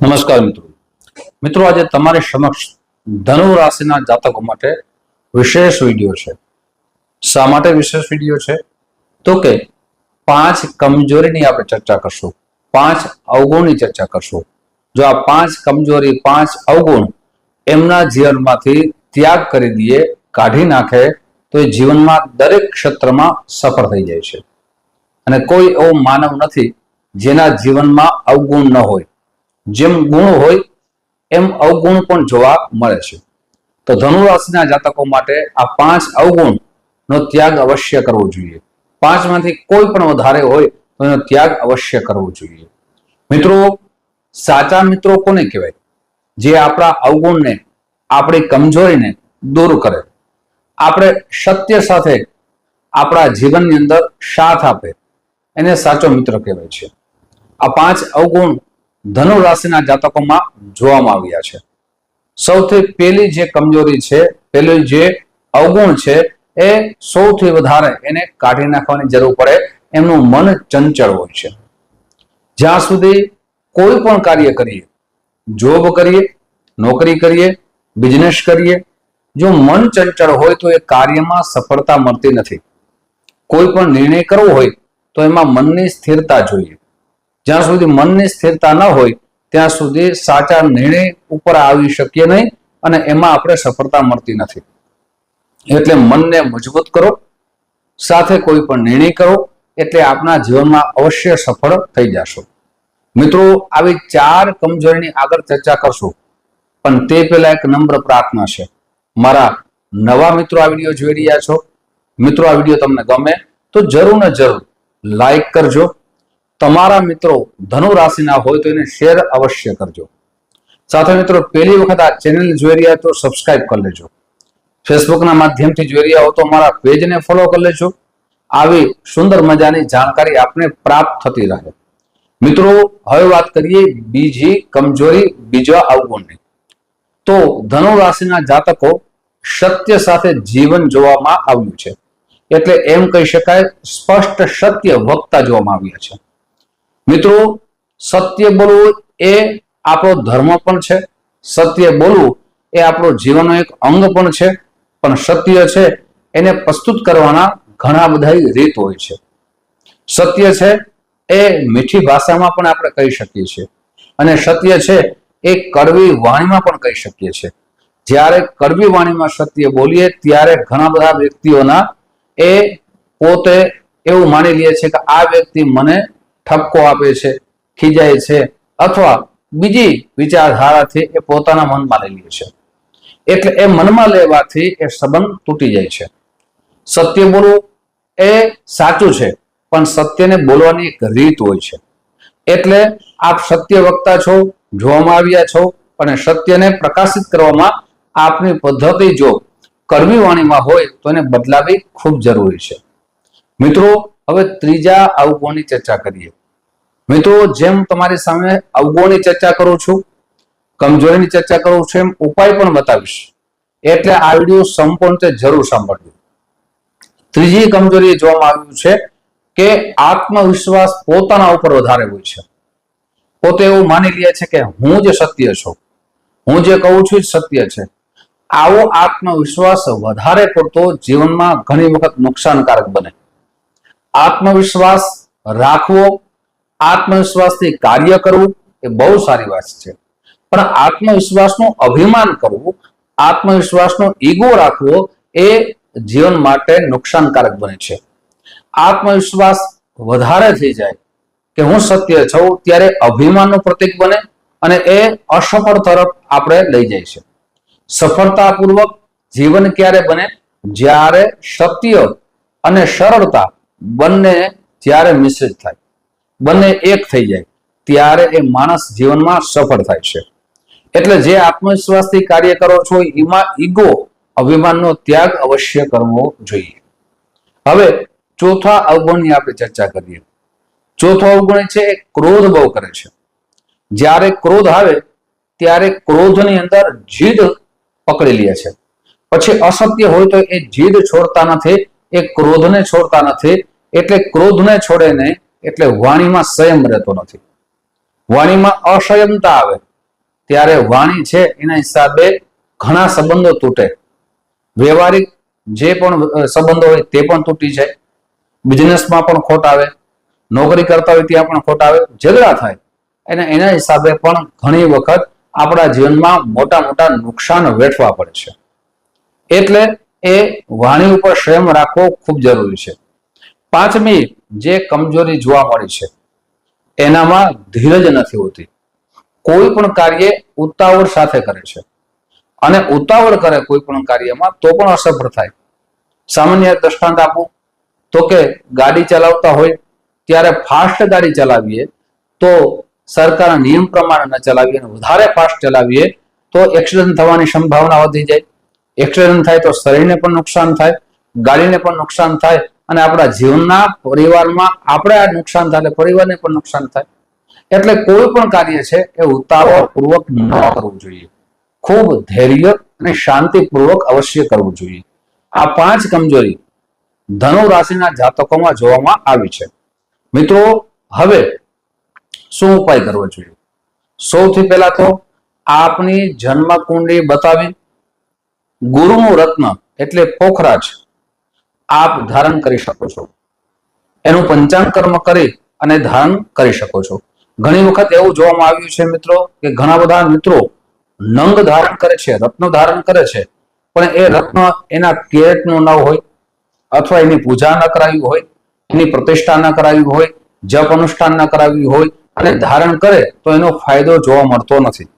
નમસ્કાર મિત્રો આજે તમારી સમક્ષ ધનુ રાશિના જાતકો માટે વિશેષ વિડીયો છે। શા માટે વિશેષ વિડીયો છે તો કે 5 કમજોરીની આપણે ચર્ચા કરશું, 5 અવગુણની ચર્ચા કરશું। જો આ 5 કમજોરી 5 અવગુણ એમના જીવનમાંથી ત્યાગ કરી દઈએ, કાઢી નાખે તો એ જીવનમાં દરેક ક્ષેત્રમાં સફળ થઈ જાય છે। અને કોઈ એવો માનવ નથી જેના જીવનમાં અવગુણ ન હોય। જેમ ગુણ હોય એમ અવગુણ પણ જોવા મળે છે। તો ધનુ રાશિના જાતકો માટે આ 5 અવગુણ નો ત્યાગ અવશ્ય કરવો જોઈએ। 5 માંથી કોઈ પણ વધારે હોય તો એનો ત્યાગ અવશ્ય કરવો જોઈએ। મિત્રો, સાચા મિત્રો કોને કહેવાય? જે આપણા અવગુણને, આપણી કમજોરીને દૂર કરે, આપણે સત્ય સાથે આપણા જીવનની અંદર સાથ આપે, એને સાચો મિત્ર કહેવાય છે। આ 5 અવગુણ ધનુ રાશિના જાતકોમાં જોવામાં આવ્યા છે। સૌથી પહેલી જે કમજોરી છે, પહેલું જે અવગુણ છે, એ સૌથી વધારે એને કાઢી નાખવાની જરૂર પડે। એમનું મન ચંચળ હોય છે। જ્યાં સુધી કોઈ પણ કાર્ય કરીએ, જોબ કરીએ, નોકરી કરીએ, બિઝનેસ કરીએ, જો મન ચંચળ હોય તો એ કાર્યમાં સફળતા મળતી નથી। કોઈ પણ નિર્ણય કરવો હોય તો એમાં મનની સ્થિરતા જોઈએ। જ્યાં સુધી મનની સ્થિરતા ન હોય ત્યાં સુધી સાચા નિર્ણય ઉપર આવી શકીએ નહીં અને એમાં આપણે સફળતા મળતી નથી। એટલે મનને મજબૂત કરો, સાથે કોઈ પણ નિર્ણય કરો, એટલે આપના જીવનમાં અવશ્ય સફળ થઈ જશો। મિત્રો, આવી 4 કમજોરીની આગળ ચર્ચા કરશું, પણ તે પહેલા એક નમ્ર પ્રાર્થના છે। મારા નવા મિત્રો આ વિડીયો જોઈ રહ્યા છો, મિત્રો આ વિડીયો તમને ગમે તો જરૂર ને જરૂર લાઈક કરજો। તમારા મિત્રો ધનુ રાશિના હોય તો એને શેર અવશ્ય કરજો। સાથે મિત્રો, પહેલી વખત આ ચેનલ જોઈ રહ્યા તો સબસ્ક્રાઇબ કરી લેજો। ફેસબુકના માધ્યમથી જોઈ રહ્યા હો તો મારા પેજને ફોલો કરી લેજો। આવી સુંદર મજાની જાણકારી આપને પ્રાપ્ત થતી રહે। મિત્રો, હવે વાત કરીએ બીજી કમજોરી, બીજા અવગુણની। તો ધનુ રાશિના જાતકો સત્ય સાથે જીવન જોવામાં આવ્યું છે, એટલે એમ કહી શકાય સ્પષ્ટ સત્ય વક્તા જોવામાં આવ્યા છે। મિત્રો, સત્ય બોલવું એ આપણો ધર્મ પણ છે, સત્ય બોલવું એ આપણો જીવનનો એક અંગ પણ છે। પણ સત્ય છે એને પ્રસ્તુત કરવાના ઘણા બધા રીત હોય છે। સત્ય છે એ મીઠી ભાષામાં પણ આપણે કહી શકીએ છીએ, અને સત્ય છે એ કડવી વાણીમાં પણ કહી શકીએ છીએ। જ્યારે કડવી વાણીમાં સત્ય બોલીએ ત્યારે ઘણા બધા વ્યક્તિઓના એ પોતે એવું માની લે છે કે આ વ્યક્તિ મને ઠપકો આપે છે, ખીજાય છે, અથવા બીજી વિચારધારાથી એ પોતાના મનમાં લઈ લે છે। એટલે એ મનમાં લેવાથી એ સંબંધ તૂટી જાય છે। સત્ય બોલવું એ સાચું છે, પણ સત્યને બોલવાની એક રીત હોય છે। એટલે આપ સત્ય વક્તા છો, જોવામાં આવ્યા છો, અને સત્યને પ્રકાશિત કરવામાં આપની પદ્ધતિ જો કડવી વાણીમાં હોય તો એને બદલાવી ખૂબ જરૂરી છે। મિત્રો, હવે ત્રીજા અવગુણની ચર્ચા કરીએ। મિત્રો, જેમ તમારી સામે અવગુણની ચર્ચા કરું છું, કમજોરીની ચર્ચા કરું છું, એમ ઉપાય પણ બતાવીશ, એટલે આ વિડીયો સંપૂર્ણ જરૂર સાંભળજો। ત્રીજી કમજોરી જોવામાં આવ્યું છે કે આત્મવિશ્વાસ પોતાના ઉપર વધારે હોય છે। પોતે એવું માની લે છે કે હું જે સત્ય છું, હું જે કહું છું એ સત્ય છે। આવો આત્મવિશ્વાસ વધારે પડતો જીવનમાં ઘણી વખત નુકસાનકારક બને। આત્મવિશ્વાસ રાખવો, આત્મવિશ્વાસથી કાર્ય કરવું એ બહુ સારી વાત છે, પણ આત્મવિશ્વાસનું અભિમાન કરવું, આત્મવિશ્વાસનો ઈગો રાખવો એ જીવન માટે નુકસાનકારક બને છે। આત્મવિશ્વાસ વધારે થઈ જાય કે હું સત્ય છું ત્યારે અભિમાનનું પ્રતીક બને અને એ અસફળ તરફ આપણે લઈ જાય છે। સફળતાપૂર્વક જીવન ક્યારે બને? જ્યારે સત્ય અને સરળતા બંને જ્યારે મિશ્રિત થાય, બંને એક થઈ જાય, ત્યારે એ માણસ જીવનમાં સફળ થાય છે। એટલે જે આત્મવિશ્વાસથી કાર્ય કરો છો એમાં ઈગો, અભિમાનનો ત્યાગ અવશ્ય કરવો જોઈએ। હવે ચોથા અવગુણની આપણે ચર્ચા કરીએ। ચોથો અવગુણ છે એ ક્રોધ બહુ કરે છે। જ્યારે ક્રોધ આવે ત્યારે ક્રોધની અંદર જીદ પકડી લે છે, પછી અસત્ય હોય તો એ જીદ છોડતા નથી, એ ક્રોધને છોડતા નથી। એટલે ક્રોધને છોડે નહીં, એટલે વાણીમાં સંયમ રહેતો નથી, વાણીમાં અસંયમતા આવે, ત્યારે વાણી છે એના હિસાબે ઘણા સંબંધો તૂટે. વ્યવહારિક જે પણ સંબંધો હોય તે પણ તૂટી જાય, બિઝનેસમાં પણ ખોટ આવે, નોકરી કરતા હોય ત્યાં પણ ખોટ આવે, ઝઘડા થાય અને એના હિસાબે પણ ઘણી વખત આપણા જીવનમાં મોટા મોટા નુકસાન વેઠવા પડે છે. એટલે એ વાણી ઉપર સંયમ રાખવો ખૂબ જરૂરી છે. પાંચમી જે કમજોરી જોવા મળી છે એનામાં ધીરજ નથી હોતી. કોઈ પણ કાર્ય ઉતાવળ સાથે કરે છે અને ઉતાવળ કરે કોઈ પણ કાર્યમાં તો પણ અસફળ થાય. સામાન્ય દ્રષ્ટાંત આપું તો કે ગાડી ચલાવતા હોય ત્યારે ફાસ્ટ ગાડી ચલાવીએ તો સરકારના નિયમ પ્રમાણે ન ચલાવીએ અને વધારે ફાસ્ટ ચલાવીએ તો એક્સિડન્ટ થવાની સંભાવના વધી જાય. એક્સિડન્ટ થાય તો શરીરને પણ નુકસાન થાય, ગાડીને પણ નુકસાન થાય અને આપણા જીવનના પરિવારમાં આપણે આ નુકસાન થાય એટલે પરિવારને પણ નુકસાન થાય. એટલે કોઈ પણ કાર્ય છે એ ઉતાવળ પૂર્વક ન કરવું જોઈએ. ખૂબ ધૈર્ય અને શાંતિપૂર્વક અવશ્ય કરવું જોઈએ. આ 5 કમજોરી ધનુ રાશિના જાતકોમાં જોવામાં આવી છે. મિત્રો, હવે શું ઉપાય કરવો જોઈએ? સૌથી પહેલા તો આપની જન્મ કુંડળી બતાવી ગુરુનું રત્ન એટલે પોખરાજ આપ ધારણ કરી શકો છો. એનું પંચાંગ કર્મ કરી અને ધારણ કરી શકો છો. ઘણી વખત એવું જોવામાં આવ્યું છે મિત્રો કે ઘણા બધા મિત્રો નંગ ધારણ કરે છે, રત્ન ધારણ કરે છે, પણ એ રત્ન એના કેરેટનું ન હોય અથવા એની પૂજા ન કરાવી હોય, એની પ્રતિષ્ઠા ન કરાવી હોય, જપ અનુષ્ઠાન ન કરાવી હોય અને ધારણ કરે તો એનો ફાયદો જોવા મળતો નથી.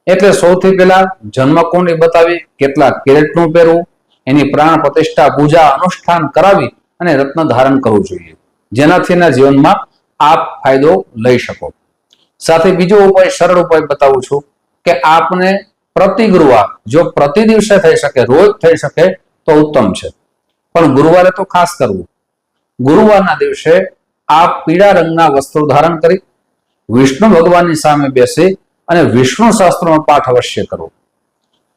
એટલે સૌથી પહેલા જન્મકુંડળી બતાવી કેટલા કેરેટનું પહેરવું, એની પ્રાણ પ્રતિષ્ઠા પૂજા અનુષ્ઠાન કરાવી અને રત્ન ધારણ કરવું જોઈએ, જેનાથી એના જીવનમાં આપ ફાયદો લઈ શકો. સાથે બીજો ઉપાય, સરળ ઉપાય બતાવું છું કે આપને પ્રતિ ગુરુવાર, જો પ્રતિ દિવસે થઈ શકે, રોજ થઈ શકે તો ઉત્તમ છે, પણ ગુરુવારે તો ખાસ કરવું. ગુરુવારના દિવસે આપ પીળા રંગના વસ્ત્રો ધારણ કરી વિષ્ણુ ભગવાનની સામે બેસી અને વિષ્ણુ શાસ્ત્રનો પાઠ અવશ્ય કરવો.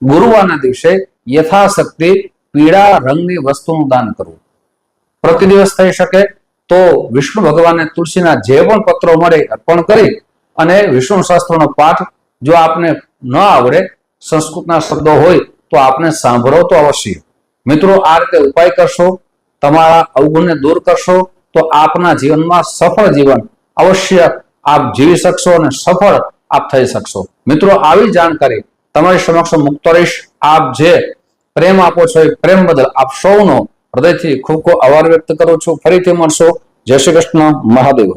ગુરુવારના દિવસે યથાશક્તિ પીળા રંગની વસ્તુનું દાન કરવું. પ્રતિ દિવસ થઈ શકે તો વિષ્ણુ ભગવાનને તુલસીના જે પણ પત્રો મળે અર્પણ કરી અને વિષ્ણુ શાસ્ત્રનો પાઠ, જો આપને ન આવડે, સંસ્કૃતના શબ્દો હોય તો આપને સાંભળો તો અવશ્ય. મિત્રો, આ રીતે ઉપાય કરશો, તમારા અવગુણને દૂર કરશો તો આપના જીવનમાં સફળ જીવન અવશ્ય આપ જીવી શકશો અને સફળ આપ થઈ શકશો. મિત્રો, આવી જાણકારી તમારી સમક્ષ મૂકતો રહીશ. આપ જે પ્રેમ આપો છો એ પ્રેમ બદલ આપ સૌનો હૃદયથી ખૂબ ખૂબ આભાર વ્યક્ત કરું છું. ફરીથી મળશો. જય શ્રી કૃષ્ણ. મહાદેવ.